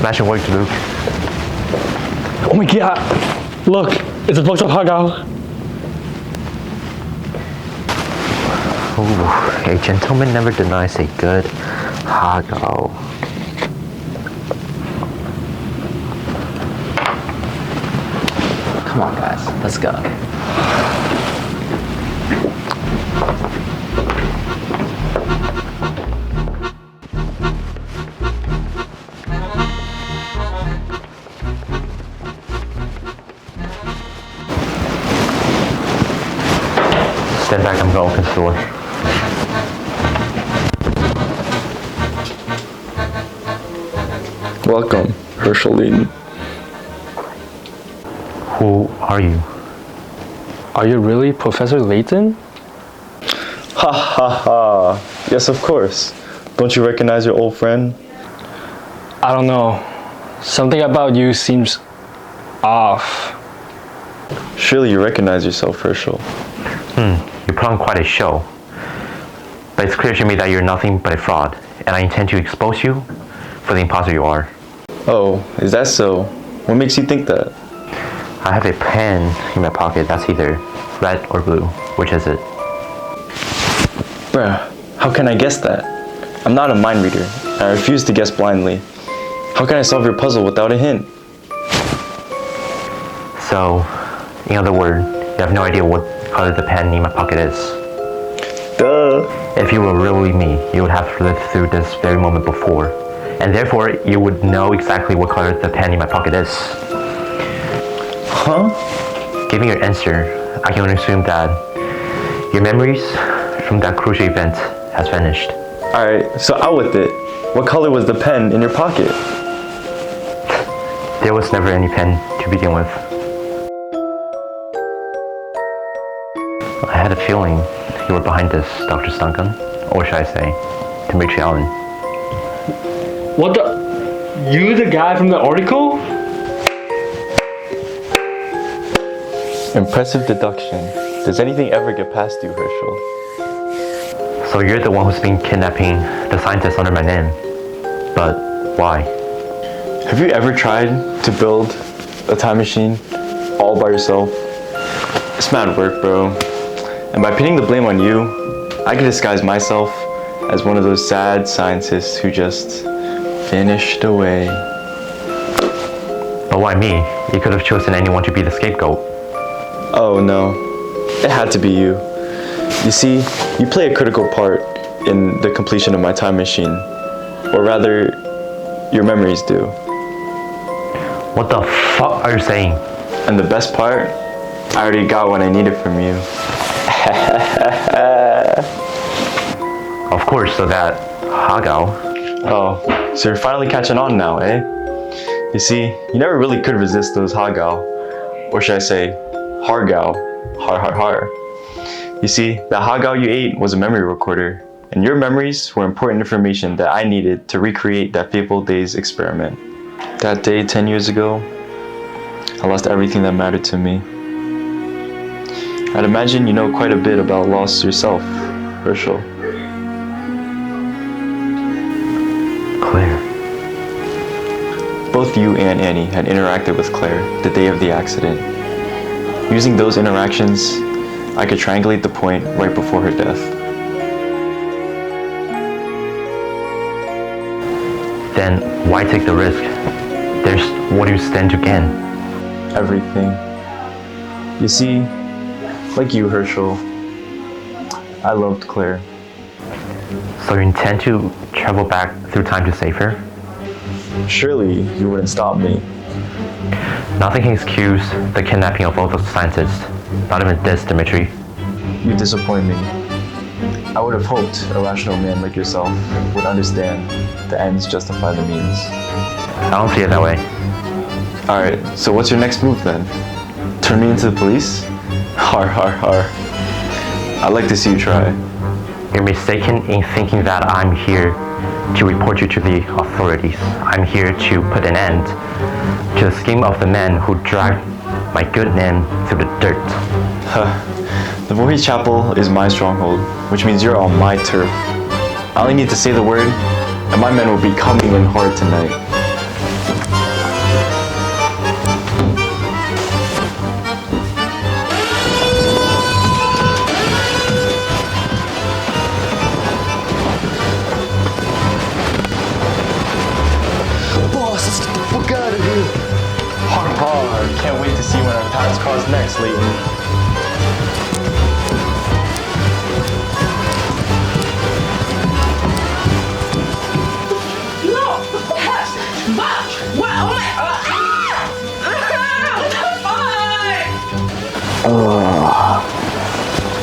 Smashing work, Luke. Oh my god! Look, it's a box of hagao. Ooh, a gentleman never denies a good hagao. Come on, guys, let's go. Stand back, I'm gonna open the door. Welcome, Herschel Layton. Who are you? Are you really Professor Layton? Ha ha ha. Yes, of course. Don't you recognize your old friend? I don't know. Something about you seems off. Surely you recognize yourself, Herschel. You put on quite a show. But it's clear to me that you're nothing but a fraud, and I intend to expose you for the imposter you are. Oh, is that so? What makes you think that? I have a pen in my pocket that's either red or blue. Which is it? Bruh, how can I guess that? I'm not a mind reader. I refuse to guess blindly. How can I solve your puzzle without a hint? So, in other words, you have no idea what color the pen in my pocket is. Duh. If you were really me, you would have lived through this very moment before, and therefore you would know exactly what color the pen in my pocket is. Huh? Given your answer, I can only assume that your memories from that crucial event has vanished. Alright, so out with it. What color was the pen in your pocket? There was never any pen to begin with. I had a feeling you were behind this, Dr. Duncan, or should I say, Dimitri Allen. What the? You the guy from the article? Impressive deduction. Does anything ever get past you, Herschel? So you're the one who's been kidnapping the scientists under my name. But why? Have you ever tried to build a time machine all by yourself? It's mad work, bro. And by pinning the blame on you, I can disguise myself as one of those sad scientists who just vanished away. But why me? You could have chosen anyone to be the scapegoat. Oh no, it had to be you. You see, you play a critical part in the completion of my time machine. Or rather, your memories do. What the fuck are you saying? And the best part, I already got what I needed from you. Of course, so that hagao. Oh, so you're finally catching on now, eh? You see, you never really could resist those hagao. Or should I say, hargao. Har. You see, that hagao you ate was a memory recorder. And your memories were important information that I needed to recreate that fateful day's experiment. That day 10 years ago, I lost everything that mattered to me. I'd imagine you know quite a bit about loss yourself, Herschel. Claire. Both you and Annie had interacted with Claire the day of the accident. Using those interactions, I could triangulate the point right before her death. Then why take the risk? There's what you stand to gain. Everything. You see, like you, Herschel, I loved Claire. So you intend to travel back through time to save her? Surely you wouldn't stop me. Nothing can excuse the kidnapping of all those scientists. Not even this, Dimitri. You disappoint me. I would have hoped a rational man like yourself would understand the ends justify the means. I don't see it that way. Alright, so what's your next move then? Turn me into the police? Har. I'd like to see you try. You're mistaken in thinking that I'm here to report you to the authorities. I'm here to put an end to the scheme of the man who dragged my good name through the dirt. The Voorhees Chapel is my stronghold, which means you're on my turf. I only need to say the word, and my men will be coming in hard tonight. Fuck out of here. Har. Can't wait to see what our paths cross next, Layton.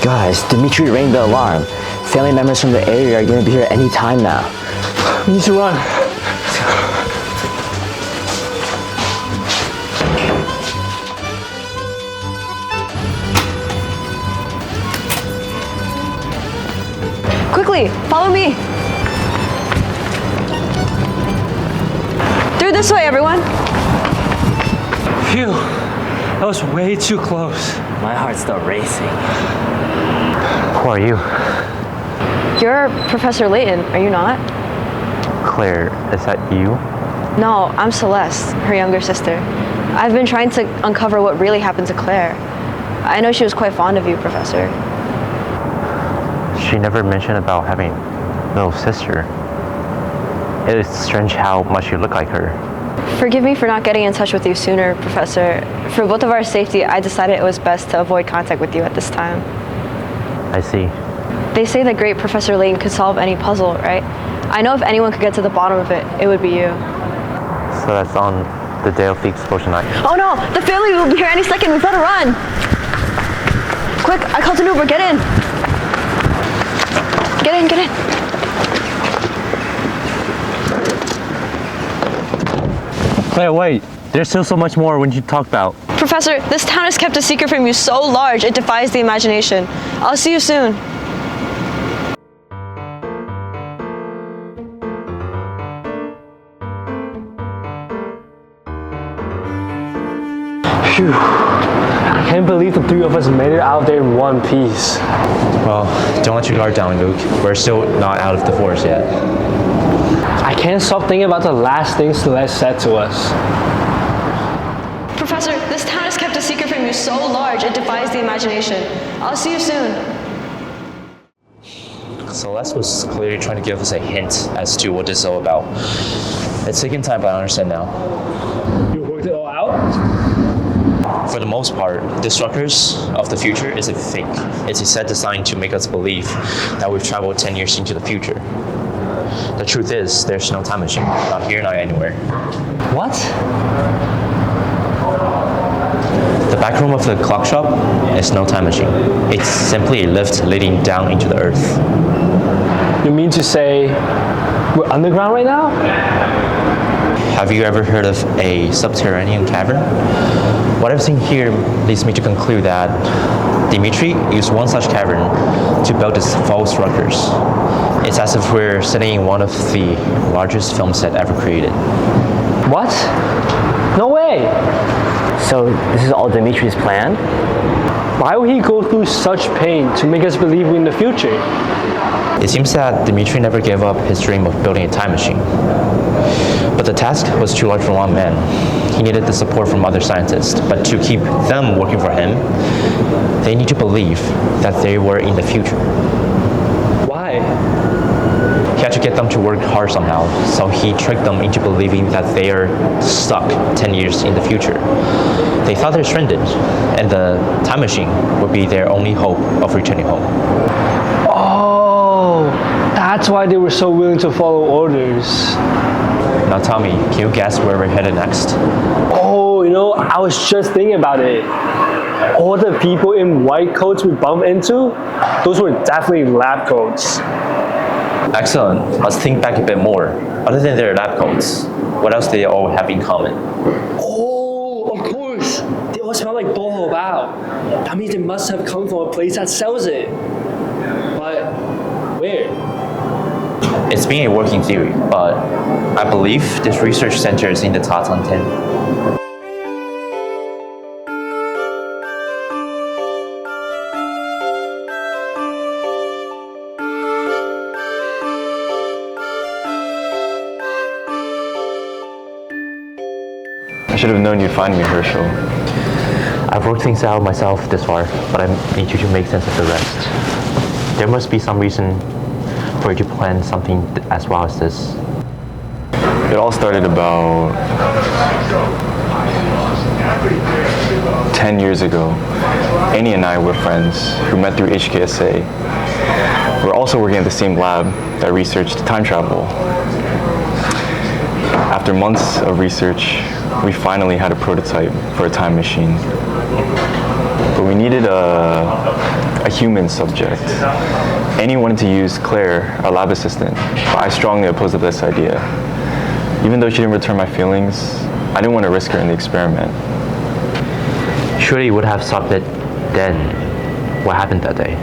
Guys, Dimitri rang the alarm. Family members from the area are gonna be here any time now. We need to run. Quickly, follow me. Through this way, everyone. Phew, that was way too close. My heart's still racing. Who are you? You're Professor Layton, are you not? Claire, is that you? No, I'm Celeste, her younger sister. I've been trying to uncover what really happened to Claire. I know she was quite fond of you, Professor. She never mentioned about having a little sister. It is strange how much you look like her. Forgive me for not getting in touch with you sooner, Professor. For both of our safety, I decided it was best to avoid contact with you at this time. I see. They say the great Professor Layton could solve any puzzle, right? I know if anyone could get to the bottom of it, it would be you. So that's on the day of the explosion night. Oh no! The family will be here any second. We've got to run! Quick, I called an Uber. Get in! Get in, get in. Claire, wait. There's still so much more when you talk about. Professor, this town has kept a secret from you so large it defies the imagination. I'll see you soon. Phew. I can't believe the three of us made it out there in one piece. Well, don't let your guard down, Luke. We're still not out of the forest yet. I can't stop thinking about the last thing Celeste said to us. Professor, this town has kept a secret from you so large it defies the imagination. I'll see you soon. Celeste was clearly trying to give us a hint as to what this is all about. It's taking time, but I understand now. You worked it all out? For the most part, the structures of the future is a fake. It's a set designed to make us believe that we've traveled 10 years into the future. The truth is, there's no time machine. Not here, not anywhere. What? The back room of the clock shop is no time machine. It's simply a lift leading down into the earth. You mean to say we're underground right now? Have you ever heard of a subterranean cavern? What I've seen here leads me to conclude that Dimitri used one such cavern to build his false Rutgers. It's as if we're sitting in one of the largest film sets ever created. What? No way! So this is all Dimitri's plan? Why would he go through such pain to make us believe we're in the future? It seems that Dimitri never gave up his dream of building a time machine. But the task was too large for one man. He needed the support from other scientists, but to keep them working for him, they need to believe that they were in the future. Why? He had to get them to work hard somehow, so he tricked them into believing that they are stuck 10 years in the future. They thought they're stranded, and the time machine would be their only hope of returning home. Oh, that's why they were so willing to follow orders. Now tell me, can you guess where we're headed next? Oh, I was just thinking about it. All the people in white coats we bumped into, those were definitely lab coats. Excellent. Let's think back a bit more. Other than their lab coats, what else do they all have in common? Oh, of course. They all smell like boho bao. That means they must have come from a place that sells it. But where? It's been a working theory, but I believe this research center is in the Tatan 10. I should have known you'd find me, Herschel. I've worked things out myself this far, but I need you to make sense of the rest. There must be some reason for you to plan something as wild as this. It all started about 10 years ago. Annie and I were friends who met through HKSA. We're also working at the same lab that researched time travel. After months of research, we finally had a prototype for a time machine. But we needed a human subject. Annie wanted to use Claire, our lab assistant, but I strongly opposed this idea. Even though she didn't return my feelings, I didn't want to risk her in the experiment. Surely you would have stopped it then. What happened that day?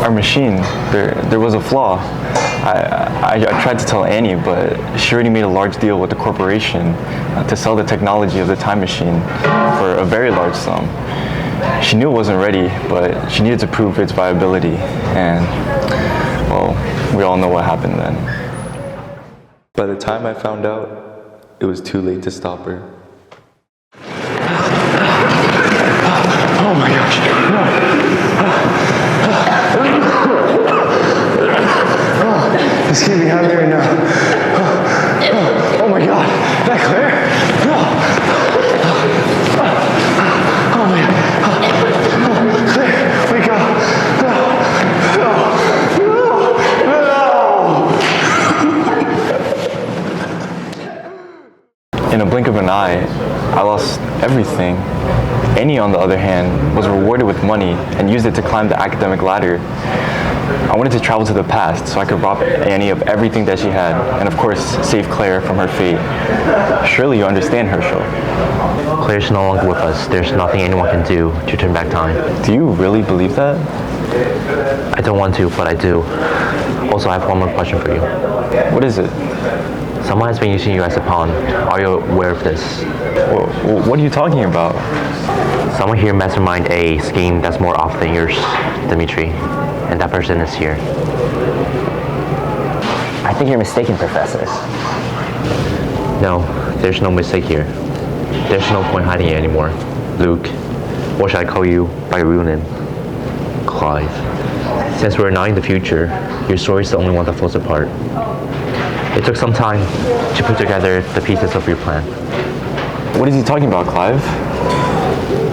Our machine, there was a flaw. I tried to tell Annie, but she already made a large deal with the corporation to sell the technology of the time machine for a very large sum. She knew it wasn't ready, but she needed to prove its viability. And, well, we all know what happened then. By the time I found out, it was too late to stop her. Oh my gosh, no. This can't be happening right now. Oh my god, is that Claire? No. Oh my god. Claire, wake up. No. In a blink of an eye, I lost everything. Annie, on the other hand, was rewarded with money and used it to climb the academic ladder. I wanted to travel to the past so I could rob Annie of everything that she had, and of course, save Claire from her fate. Surely you understand, Herschel. Claire's no longer with us. There's nothing anyone can do to turn back time. Do you really believe that? I don't want to, but I do. Also, I have one more question for you. What is it? Someone has been using you as a pawn. Are you aware of this? What are you talking about? Someone here masterminded a scheme that's more off than yours, Dimitri. And that person is here. I think you're mistaken, Professor. No, there's no mistake here. There's no point hiding it anymore. Luke, or should I call you by your real name? Clive. Since we're not in the future, your story is the only one that falls apart. It took some time to put together the pieces of your plan. What is he talking about, Clive?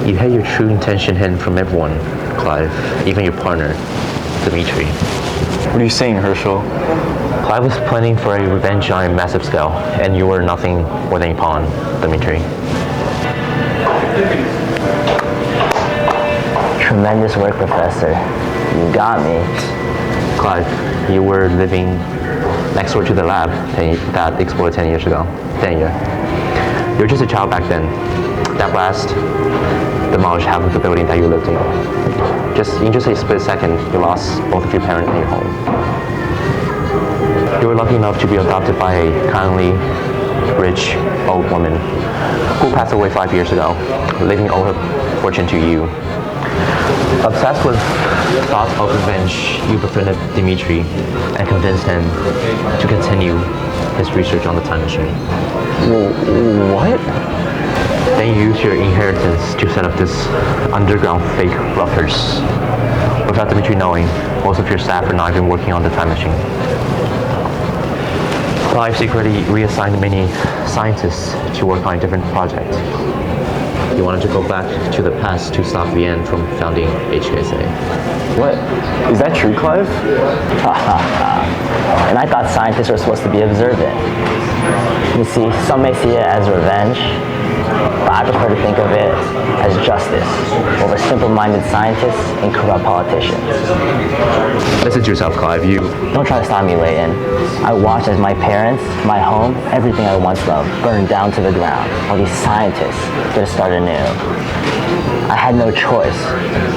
You had your true intention hidden from everyone, Clive, even your partner, Dimitri. What are you saying, Herschel? Clive was planning for a revenge on a massive scale, and you were nothing more than a pawn, Dimitri. Tremendous work, Professor. You got me. Clive, you were living next door to the lab that exploded 10 years ago. 10 years. You were just a child back then. That blast demolished half of the building that you lived in. In just a split second, you lost both of your parents and your home. You were lucky enough to be adopted by a kindly, rich, old woman who passed away 5 years ago, leaving all her fortune to you. Obsessed with thoughts of revenge, you befriended Dimitri and convinced him to continue his research on the time machine. What? Then you used your inheritance to set up this underground fake Ruffers. Without Dimitri knowing, most of your staff are not even working on the time machine. Clive secretly reassigned many scientists to work on a different project. You wanted to go back to the past to stop Vienne from founding HKSA. What? Is that true, Clive? And I thought scientists were supposed to be observant. You see, some may see it as revenge, but I prefer to think of it as justice over simple-minded scientists and corrupt politicians. Listen to yourself, Clive. You Don't try to stop me, Layton. I watched as my parents, my home, everything I once loved burned down to the ground while these scientists get to start anew. I had no choice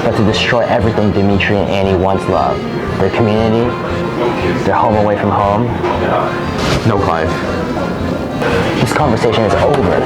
but to destroy everything Dimitri and Annie once loved. Their community, their home away from home. No, Clive. This conversation is over.